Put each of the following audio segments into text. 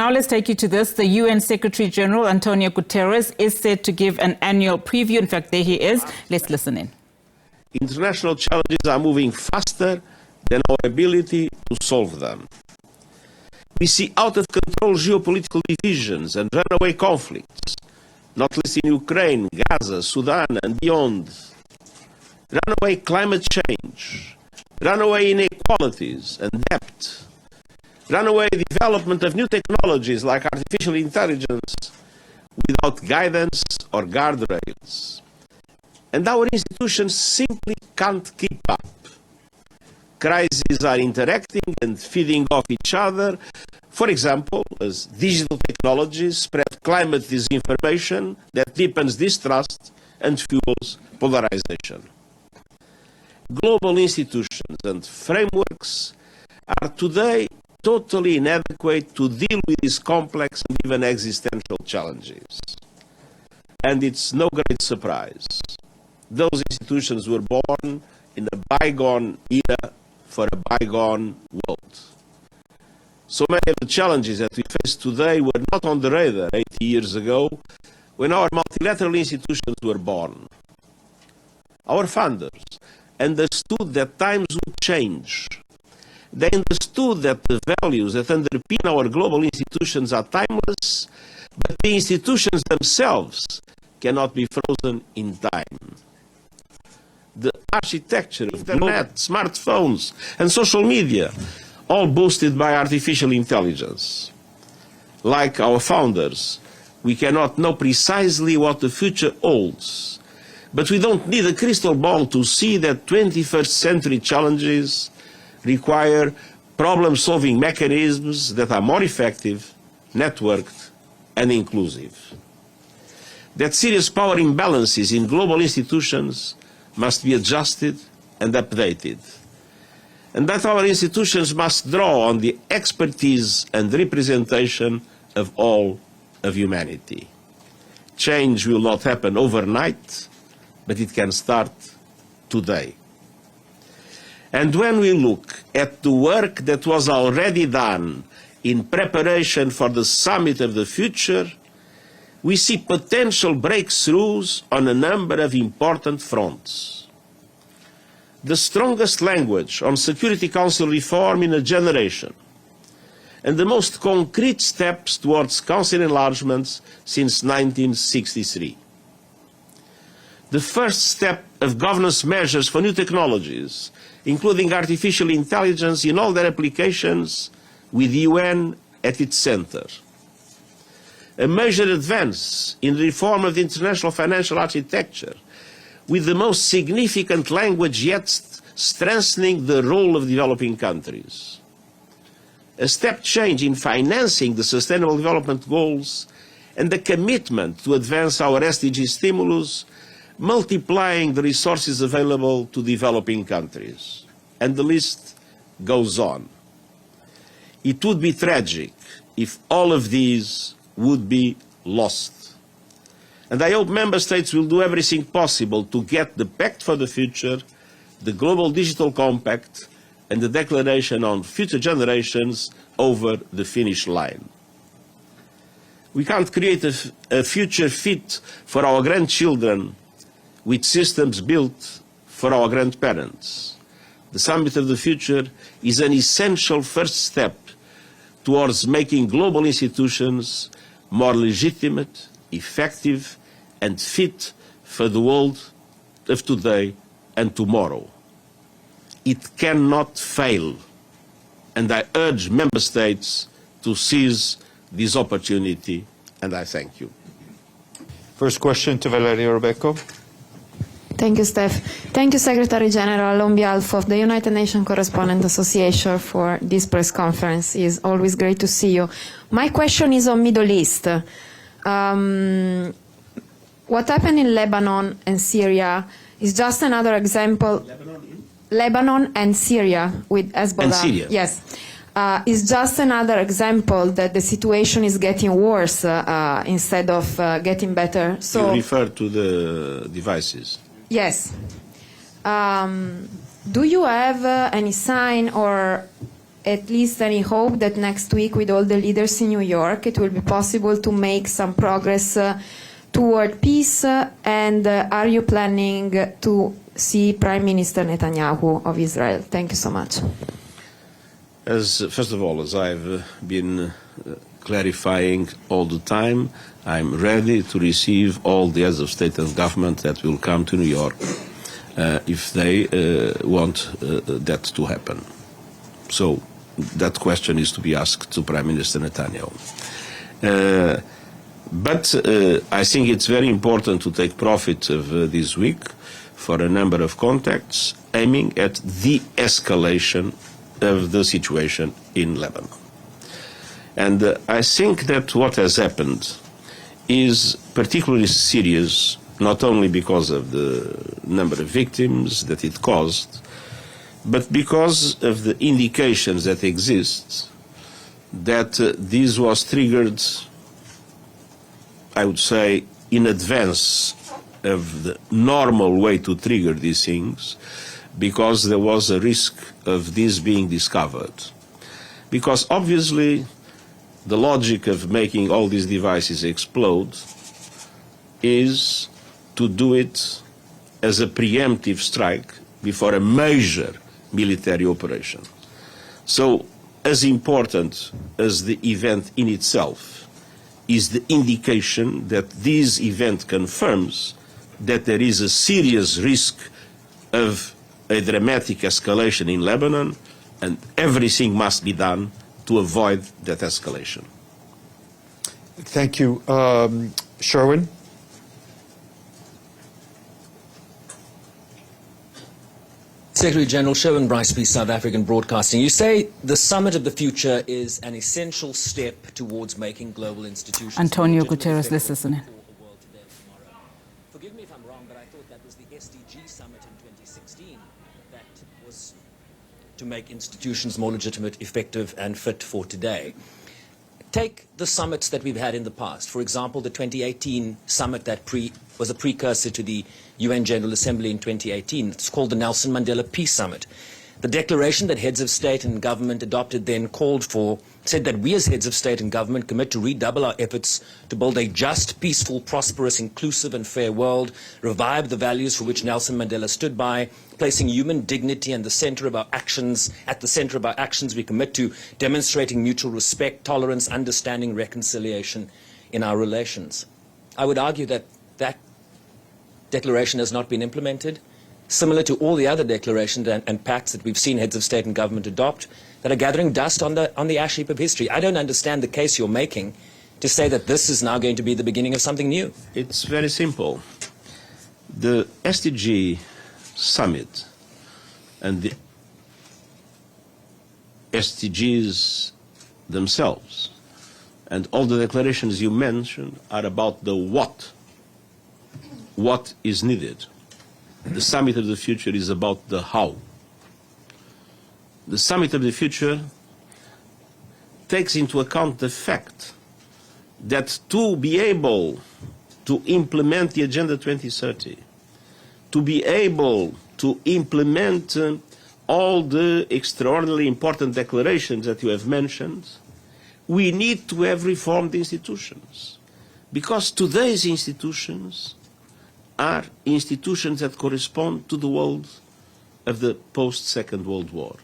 Now let's take you to this. The UN Secretary General Antonio Guterres is set to give an annual preview. In fact, there he is. Let's listen in. International challenges are moving faster than our ability to solve them. We see out-of-control geopolitical divisions and runaway conflicts, not least in Ukraine, Gaza, Sudan, and beyond. Runaway climate change, runaway inequalities and debt, runaway development of new technologies like artificial intelligence without guidance or guardrails. And our institutions simply can't keep up. Crises are interacting and feeding off each other. For example, as digital technologies spread climate disinformation that deepens distrust and fuels polarization. Global institutions and frameworks are today totally inadequate to deal with these complex and even existential challenges. And it's no great surprise. Those institutions were born in a bygone era for a bygone world. So many of the challenges that we face today were not on the radar 80 years ago when our multilateral institutions were born. Our founders understood that times would change. They understood that the values that underpin our global institutions are timeless, but the institutions themselves cannot be frozen in time. The architecture of the internet, smartphones, and social media, all boosted by artificial intelligence. Like our founders, we cannot know precisely what the future holds, but we don't need a crystal ball to see that 21st century challenges require problem-solving mechanisms that are more effective, networked, and inclusive. That serious power imbalances in global institutions must be adjusted and updated, and that our institutions must draw on the expertise and representation of all of humanity. Change will not happen overnight, but it can start today. And when we look at the work that was already done in preparation for the summit of the future, we see potential breakthroughs on a number of important fronts. The strongest language on Security Council reform in a generation, and the most concrete steps towards Council enlargements since 1963. The first step of governance measures for new technologies, including artificial intelligence in all their applications, with the UN at its center. A major advance in the reform of the international financial architecture, with the most significant language yet strengthening the role of developing countries. A step change in financing the Sustainable Development Goals and the commitment to advance our SDG stimulus, multiplying the resources available to developing countries. And the list goes on. It would be tragic if all of these would be lost. And I hope Member States will do everything possible to get the Pact for the Future, the Global Digital Compact, and the Declaration on Future Generations over the finish line. We can't create a future fit for our grandchildren with systems built for our grandparents. The Summit of the Future is an essential first step towards making global institutions more legitimate, effective, and fit for the world of today and tomorrow. It cannot fail, and I urge Member States to seize this opportunity, and I thank you. First question to Valerio Rebecco. Thank you, Steph. Thank you, Secretary General, on behalf of the United Nations Correspondent Association for this press conference. It's always great to see you. My question is on Middle East. What happened in Lebanon and Syria is just another example. Lebanon and Syria with Hezbollah. And Syria. Yes. Is just another example that the situation is getting worse instead of getting better. So you refer to the devices. Yes. Do you have any sign or at least any hope that next week with all the leaders in New York it will be possible to make some progress toward peace? And are you planning to see Prime Minister Netanyahu of Israel? Thank you so much. First of all, as I've been clarifying all the time, I'm ready to receive all the heads of state and government that will come to New York if they want that to happen. So that question is to be asked to Prime Minister Netanyahu. But I think it's very important to take profit of this week for a number of contacts aiming at the escalation of the situation in Lebanon. And I think that what has happened is particularly serious, not only because of the number of victims that it caused, but because of the indications that exist that this was triggered, I would say, in advance of the normal way to trigger these things, because there was a risk of this being discovered. Because obviously the logic of making all these devices explode is to do it as a preemptive strike before a major military operation. So as important as the event in itself is the indication that this event confirms that there is a serious risk of a dramatic escalation in Lebanon, and everything must be done to avoid that escalation. Thank you. Sherwin? Secretary General Sherwin Bryce-Pease, South African Broadcasting. You say the summit of the future is an essential step towards making global institutions. Antonio Guterres, let's listen in. Forgive me if I'm wrong, but I thought that was the SDG summit in 2016 that was to make institutions more legitimate, effective, and fit for today. Take the summits that we've had in the past. For example, the 2018 summit that was a precursor to the UN General Assembly in 2018. It's called the Nelson Mandela Peace Summit. The declaration that heads of state and government adopted then said that we as heads of state and government commit to redouble our efforts to build a just, peaceful, prosperous, inclusive and fair world, revive the values for which Nelson Mandela stood by, placing human dignity at the center of our actions. We commit to demonstrating mutual respect, tolerance, understanding, reconciliation in our relations. I would argue that that declaration has not been implemented, similar to all the other declarations and pacts that we've seen heads of state and government adopt that are gathering dust on the ash heap of history. I don't understand the case you're making to say that this is now going to be the beginning of something new. It's very simple. The SDG summit and the SDGs themselves and all the declarations you mentioned are about the what is needed. The summit of the future is about the how. The summit of the future takes into account the fact that to be able to implement the Agenda 2030, to be able to implement all the extraordinarily important declarations that you have mentioned, we need to have reformed institutions. Because today's institutions are institutions that correspond to the world of the post-Second World War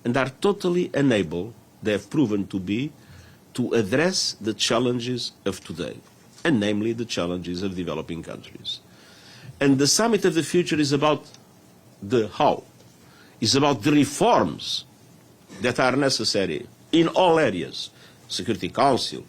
and are totally unable, they have proven to be, to address the challenges of today, and namely the challenges of developing countries. And the Summit of the Future is about the how, is about the reforms that are necessary in all areas, Security Council,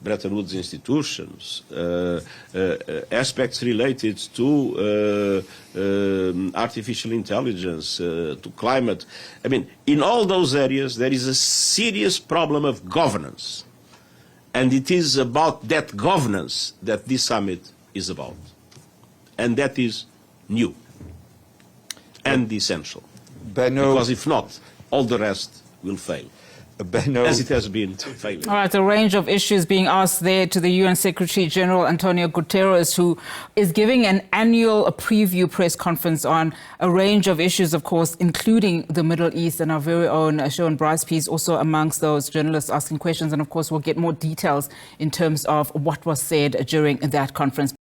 Bretton Woods institutions, aspects related to artificial intelligence, to climate. I mean, in all those areas, there is a serious problem of governance. And it is about that governance that this summit is about. And that is new and essential. Benno, Because if not, all the rest will fail. Benno. as it has been failing. All right, a range of issues being asked there to the UN Secretary General Antonio Guterres, who is giving an annual preview press conference on a range of issues, of course, including the Middle East. And our very own Sean Bricepiece also amongst those journalists asking questions. And of course, we'll get more details in terms of what was said during that conference.